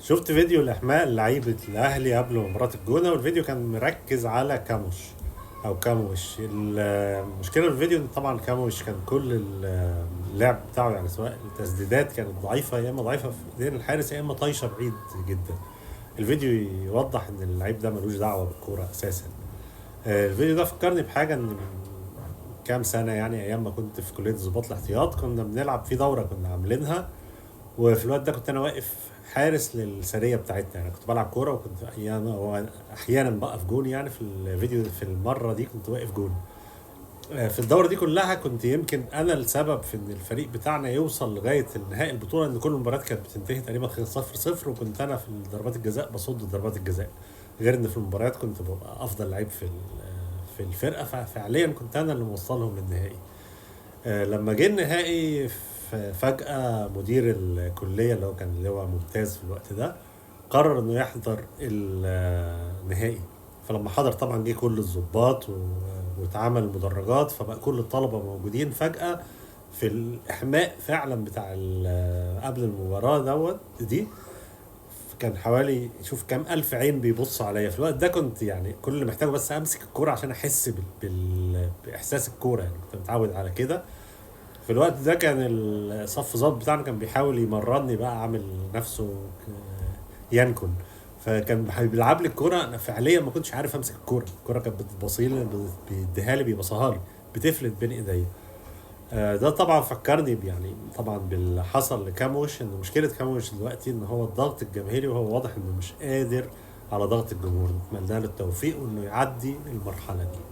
شفت فيديو لإحماء لعيبة الأهلي قبل مباراة الجونة، والفيديو كان مركز على كاموش أو كاموش. المشكلة في الفيديو إن طبعا كاموش كان كل اللعب بتاعه، يعني سواء التسديدات كانت ضعيفة، يا إما ضعيفة في إيدين الحارس، يا إما طايشة بعيد جدا. الفيديو يوضح إن اللعيب ده ملوش دعوة بالكورة أساسا. الفيديو ده فكرني بحاجة، إن من كام سنة، يعني أيام ما كنت في كلية الضباط الاحتياط، كنا بنلعب في دورة كنا عاملينها. وفي الوقت ده كنت انا واقف حارس للسريه بتاعتنا، يعني كنت بلعب كوره، وكنت احيانا بقف جون. يعني في الفيديو في المره دي كنت واقف جون. في الدوره دي كلها كنت يمكن انا السبب في ان الفريق بتاعنا يوصل لغايه النهائي البطوله، ان كل المباريات كانت بتنتهي تقريبا 0-0، وكنت انا في ضربات الجزاء بصد ضربات الجزاء. غير ان في المباريات كنت ببقى افضل لعيب في الفرقه، ففعليا كنت انا اللي موصلهم للنهائي. لما جه النهائي، فجأة مدير الكلية اللي هو ممتاز في الوقت ده قرر انه يحضر النهائي. فلما حضر طبعا جه كل الضباط واتعمل مدرجات، فبقى كل الطلبة موجودين فجأة في الإحماء فعلا بتاع قبل المباراة دي. كان حوالي، شوف كام ألف عين بيبصوا عليا في الوقت ده. كنت يعني كل اللي محتاجه بس أمسك الكورة عشان أحس بإحساس الكورة، يعني كنت متعود على كده. في الوقت ده كان الصف ضابط بتاعنا كان بيحاول يمرني بقى، عامل نفسه ينكن. فكان بيلعب لي الكوره، انا فعليا ما كنتش عارف امسك الكوره كانت بتبصيلي، بيديها لي بيبصها لي، بتفلت بين ايديا. ده طبعا فكرني يعني طبعا باللي حصل لكاموش، ان مشكله كاموش دلوقتي ان هو الضغط الجماهيري، وهو واضح انه مش قادر على ضغط الجمهور. نتمنى له التوفيق وانه يعدي المرحله دي.